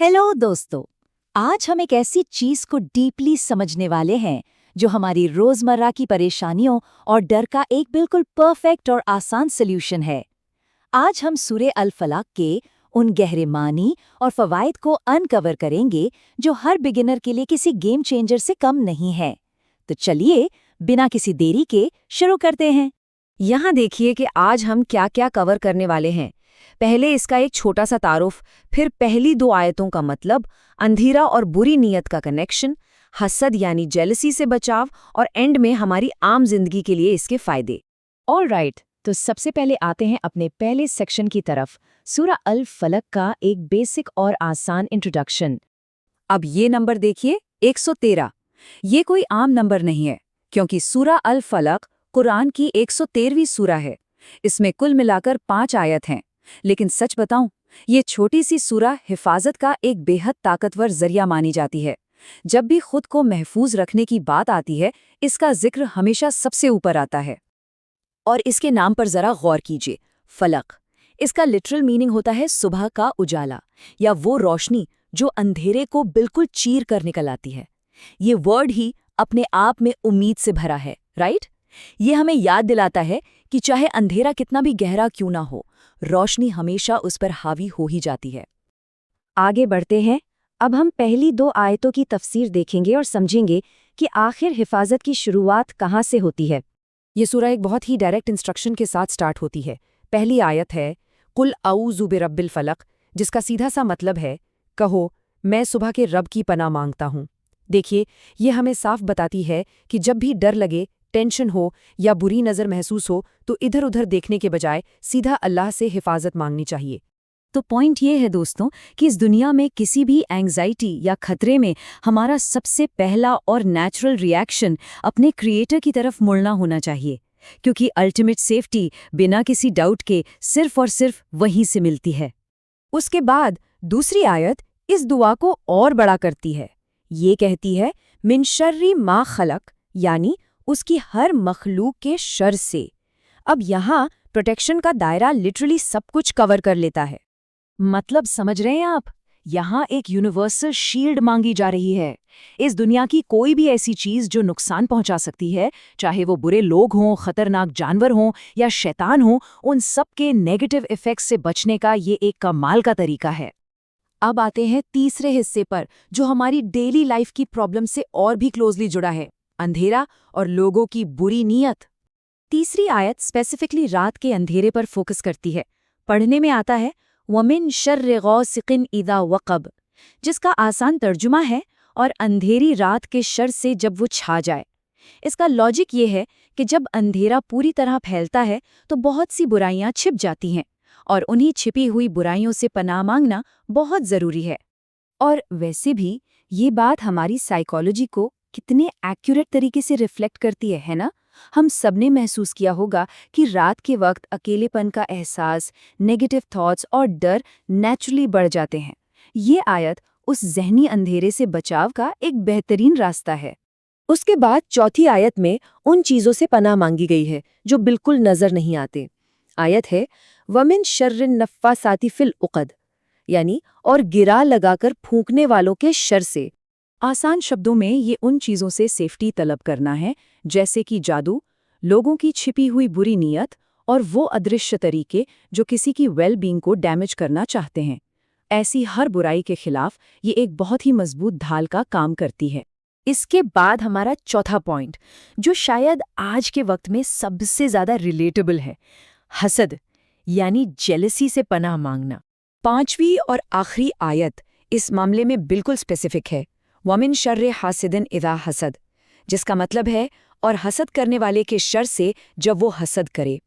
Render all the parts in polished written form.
Hello दोस्तों। आज हम एक ऐसी चीज को डीपली समझने वाले हैं जो हमारी रोजमर्रा की परेशानियों और डर का एक बिल्कुल परफेक्ट और आसान सॉल्यूशन है। आज हम सूरे अल फलक के उन गहरे मानी और फवाइद को अनकवर करेंगे जो हर बिगिनर के लिए किसी गेम चेंजर से कम नहीं है। तो चलिए बिना किसी देरी के शुरू करते हैं। यहाँ देखिए कि आज हम क्या क्या कवर करने वाले हैं। पहले इसका एक छोटा सा तारुफ, फिर पहली दो आयतों का मतलब, अंधेरा और बुरी नीयत का कनेक्शन, हसद यानी जेलसी से बचाव, और एंड में हमारी आम जिंदगी के लिए इसके फायदे। ऑलराइट, तो सबसे पहले आते हैं अपने पहले सेक्शन की तरफ, सूरा अल फलक का एक बेसिक और आसान इंट्रोडक्शन। अब ये नंबर देखिए, 113। ये कोई आम नंबर नहीं है, क्योंकि सूरा अल फलक कुरान की 113वीं सूरा है। इसमें कुल मिलाकर 5 आयत हैं। लेकिन सच बताऊं, ये छोटी सी सूरा हिफाजत का एक बेहद ताकतवर जरिया मानी जाती है। जब भी खुद को महफूज रखने की बात आती है, इसका जिक्र हमेशा सबसे ऊपर आता है। और इसके नाम पर जरा गौर कीजिए, फलक। इसका लिटरल मीनिंग होता है सुबह का उजाला या वो रोशनी जो अंधेरे को बिल्कुल चीर कर निकल आती है। ये वर्ड ही अपने आप में उम्मीद से भरा है, राइट? ये हमें याद दिलाता है कि चाहे अंधेरा कितना भी गहरा क्यों ना हो, रोशनी हमेशा उस पर हावी हो ही जाती है। आगे बढ़ते हैं। अब हम पहली दो आयतों की तफसीर देखेंगे और समझेंगे कि आखिर हिफाजत की शुरुआत कहाँ से होती है। ये सूरा एक बहुत ही डायरेक्ट इंस्ट्रक्शन के साथ स्टार्ट होती है। पहली आयत है कुल औज़ु बिरब्बिल फलक, जिसका सीधा सा मतलब है, कहो मैं सुबह के रब की पनाह मांगता हूँ। देखिए, ये हमें साफ बताती है कि जब भी डर लगे, टेंशन हो या बुरी नज़र महसूस हो, तो इधर उधर देखने के बजाय सीधा अल्लाह से हिफाजत मांगनी चाहिए। तो पॉइंट ये है दोस्तों कि इस दुनिया में किसी भी एंग्जाइटी या खतरे में हमारा सबसे पहला और नेचुरल रिएक्शन अपने क्रिएटर की तरफ मुड़ना होना चाहिए, क्योंकि अल्टीमेट सेफ्टी बिना किसी डाउट के सिर्फ और सिर्फ वहीं से मिलती है। उसके बाद दूसरी आयत इस दुआ को और बड़ा करती है। ये कहती है मिन शर्री मा खलक, यानी उसकी हर मखलूक के शर से। अब यहाँ प्रोटेक्शन का दायरा लिटरली सब कुछ कवर कर लेता है। मतलब समझ रहे हैं आप, यहाँ एक यूनिवर्सल शील्ड मांगी जा रही है। इस दुनिया की कोई भी ऐसी चीज जो नुकसान पहुंचा सकती है, चाहे वो बुरे लोग हों, खतरनाक जानवर हों या शैतान हों, उन सब के नेगेटिव इफेक्ट्स से बचने का ये एक कमाल का तरीका है। अब आते हैं तीसरे हिस्से पर, जो हमारी डेली लाइफ की प्रॉब्लम से और भी क्लोजली जुड़ा है, अंधेरा और लोगों की बुरी नीयत। तीसरी आयत स्पेसिफिकली रात के अंधेरे पर फोकस करती है। पढ़ने में आता है वमिन शर्रि गौसिकिन इदा वक़ब, जिसका आसान तर्जुमा है और अंधेरी रात के शर से जब वो छा जाए। इसका लॉजिक ये है कि जब अंधेरा पूरी तरह फैलता है तो बहुत सी बुराइयां छिप जाती हैं, और उन्हीं छिपी हुई बुराइयों से पनाह मांगना बहुत ज़रूरी है। और वैसे भी ये बात हमारी साइकोलॉजी को कितने एक्यूरेट तरीके से रिफ्लेक्ट करती है ना? हम सबने महसूस किया होगा कि रात के वक्त अकेलेपन का एहसास, नेगेटिव थॉट्स और डर नेचुरली बढ़ जाते हैं। ये आयत उस ज़हनी अंधेरे से बचाव का एक बेहतरीन रास्ता है। उसके बाद चौथी आयत में उन चीज़ों से पनाह मांगी गई है जो बिल्कुल नज़र नहीं आते। आयत है वमिन शर्रिन नफ्फासाती फिल उक़द, यानी और गिरा लगाकर फूंकने वालों के शर से। आसान शब्दों में ये उन चीज़ों से सेफ्टी तलब करना है, जैसे कि जादू, लोगों की छिपी हुई बुरी नीयत और वो अदृश्य तरीके जो किसी की वेल बीइंग को डैमेज करना चाहते हैं। ऐसी हर बुराई के खिलाफ ये एक बहुत ही मजबूत ढाल का काम करती है। इसके बाद हमारा चौथा पॉइंट, जो शायद आज के वक्त में सबसे ज़्यादा रिलेटेबल है, हसद यानी जेलसी से पनाह मांगना। पांचवी और आखिरी आयत इस मामले में बिल्कुल स्पेसिफिक है, वमिन शर्रे हासिदिन इदा हसद, जिसका मतलब है और हसद करने वाले के शर से जब वो हसद करे।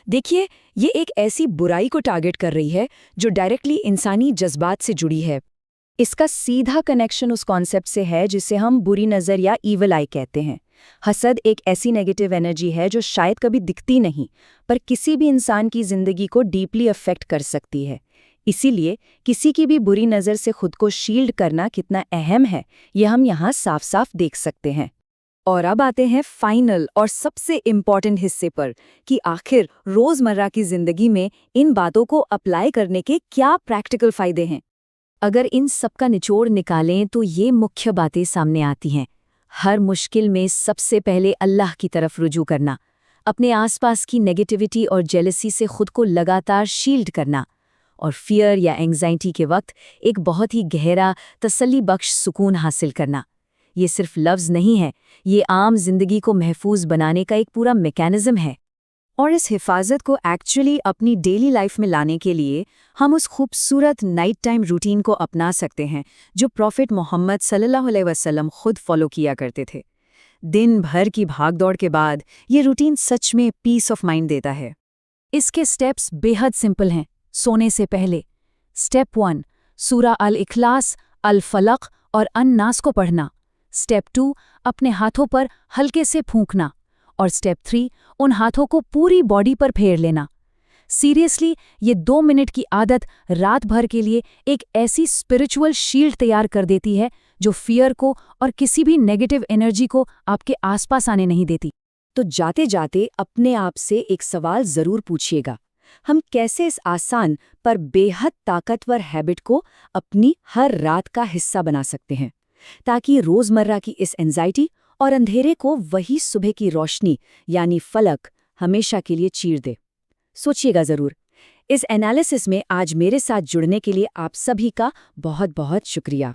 देखिए, ये एक ऐसी बुराई को टारगेट कर रही है जो डायरेक्टली इंसानी जज्बात से जुड़ी है। इसका सीधा कनेक्शन उस कॉन्सेप्ट से है जिसे हम बुरी नज़र या ईवल आई कहते हैं। हसद एक ऐसी नेगेटिव एनर्जी है जो शायद कभी दिखती नहीं, पर किसी भी इंसान की जिंदगी को डीपली अफेक्ट कर सकती है। इसीलिए किसी की भी बुरी नज़र से खुद को शील्ड करना कितना अहम है, ये हम यहाँ साफ साफ देख सकते हैं। और अब आते हैं फाइनल और सबसे इम्पॉर्टेंट हिस्से पर कि आखिर रोज़मर्रा की ज़िंदगी में इन बातों को अप्लाई करने के क्या प्रैक्टिकल फ़ायदे हैं। अगर इन सब का निचोड़ निकालें तो ये मुख्य बातें सामने आती हैं। हर मुश्किल में सबसे पहले अल्लाह की तरफ रुजू करना, अपने आसपास की नेगेटिविटी और जेलसी से खुद को लगातार शील्ड करना, और फियर या एंग्जाइटी के वक्त एक बहुत ही गहरा तसल्ली बख्श सुकून हासिल करना। ये सिर्फ लफ्ज़ नहीं है, ये आम जिंदगी को महफूज बनाने का एक पूरा मैकेनिज्म है। और इस हिफाजत को एक्चुअली अपनी डेली लाइफ में लाने के लिए हम उस खूबसूरत नाइट टाइम रूटीन को अपना सकते हैं जो प्रॉफिट मोहम्मद सल्लल्लाहु अलैहि वसल्लम खुद फॉलो किया करते थे। दिन भर की भागदौड़ के बाद ये रूटीन सच में पीस ऑफ माइंड देता है। इसके स्टेप्स बेहद सिंपल हैं। सोने से पहले स्टेप 1, सूरा अल इखलास, अल फलक और अन नास को पढ़ना। स्टेप 2, अपने हाथों पर हल्के से फूंकना। और स्टेप 3, उन हाथों को पूरी बॉडी पर फेर लेना। सीरियसली, ये 2 मिनट की आदत रात भर के लिए एक ऐसी स्पिरिचुअल शील्ड तैयार कर देती है जो फियर को और किसी भी नेगेटिव एनर्जी को आपके आसपास आने नहीं देती। तो जाते जाते अपने आप से एक सवाल ज़रूर पूछिएगा, हम कैसे इस आसान पर बेहद ताकतवर हैबिट को अपनी हर रात का हिस्सा बना सकते हैं, ताकि रोज़मर्रा की इस एंजाइटी और अंधेरे को वही सुबह की रोशनी यानी फलक हमेशा के लिए चीर दे। सोचिएगा ज़रूर। इस एनालिसिस में आज मेरे साथ जुड़ने के लिए आप सभी का बहुत बहुत शुक्रिया।